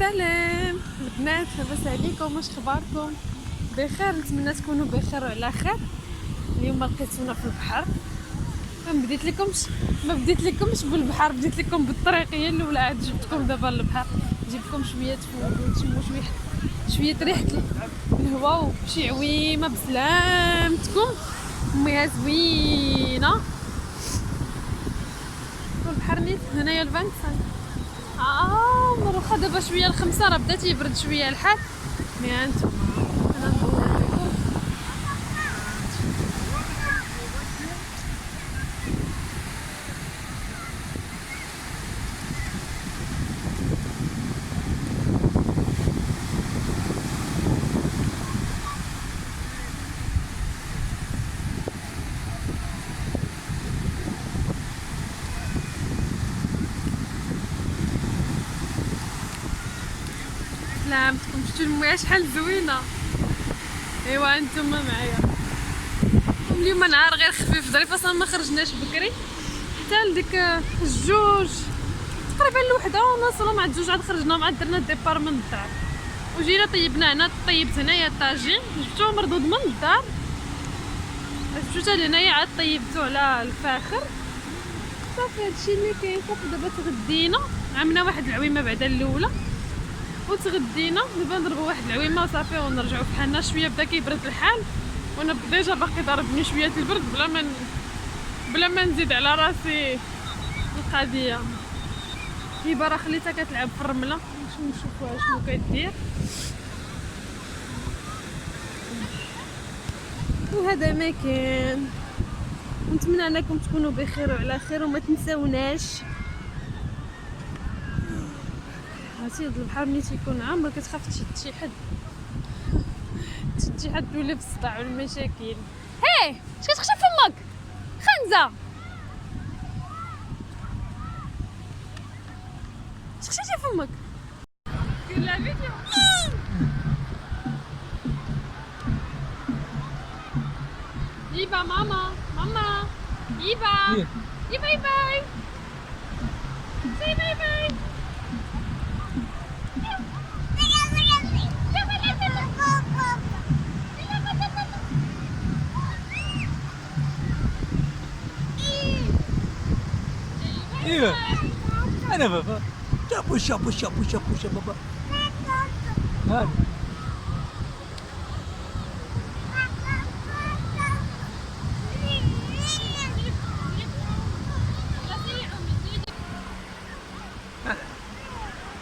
السلام البنات، لاباس عليكم؟ واش اخباركم؟ بخير؟ نتمنى تكونوا بخير وعلى خير. اليوم لقيتونا في البحر. ما بديت لكمش بالبحر، بديت لكم بالطريق. هي الاولى عاد جبتكم دابا للبحر، نجيبكم شويه تفوتوا تشموا شويه ريحه الهواء وشي عويمه بسلامتكم. ميها زوينه البحر نيت هنايا الفانكسان. واخا دابا شويه الخمسة راه بدا تيبرد شويه الحال. مي هانتوما انا نضوي عليكم. سلامتكم، شفتوا المياه شحال زوينه. ايوا انتما معايا. اليوم نهار غير خفيف ظريف، اصلا ما خرجناش بكري حتى لديك الجوج تقريبا الوحده ونص ولا مع الجوج عاد خرجنا مع درنا الديبار من الدار وجينا طيبنا هنا. طيبت هنايا الطاجين جبتوه مردود من الدار، جبتو حتى لهنايا عاد طيبتو على الفاخر. صافي هادشي اللي كاين. صافي دابا تغدينا، عملنا واحد العويمه بعدا الاولى وتغدينا. دابا نضربوا واحد العويمه وصافي ونرجعوا بحالنا. شويه بدا كيبرد الحال وانا ديجا باقي ضاربني شويه البرد بلا ما نزيد على راسي القضيه. هبه راه خليتها كتلعب في الرمله، نشوفوها شنو كدير. وهذا ما كان. نتمنى انكم تكونوا بخير وعلى خير وما تنساوناش. عرفتي هاد البحر ملي تيكون عامر كتخاف تشد شي حد تولي في الصداع والمشاكل. هاي اش كتخشى فمك خنزه؟ اش خشيتي فمك؟ كاين لا فيديو. يبا ماما يبا باي باي سي باي باي. ايوه انا بابا. بوشا بابا.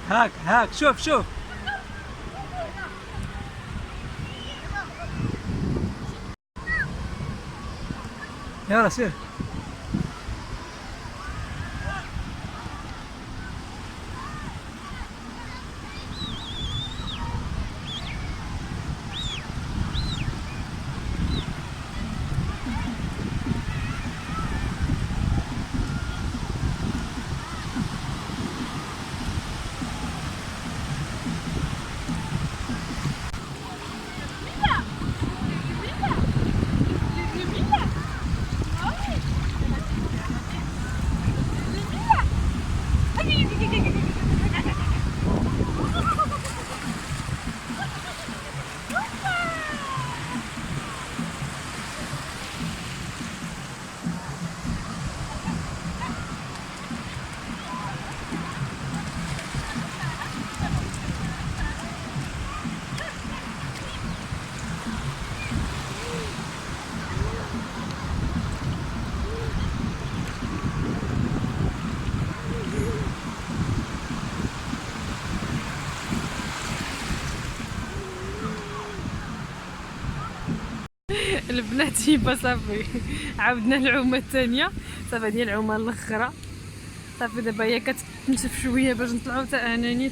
هذا هاك شوف يلا سير. البنات هبه صافي عاودنا العومه الثانيه. صافي هذه العومه الاخرى. صافي دابا هي كتنشف شويه باش نطلعوا حتى اناني.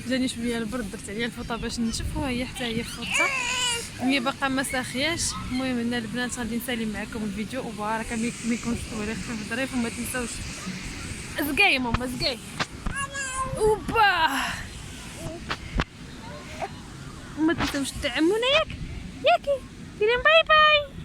جاني شويه البرد، درت عليا الفوطه باش نشف وهي حتى هي فوطه. هي باقا ما ساخياش. المهم ان البنات غادي نسالي معكم الفيديو وبارك ما يكونش طويل خفيف ظريف. وما تنساوش زكاي ماما زكاي اوبا. وما تنساوش تدعمونا ياكي ديرين باي باي.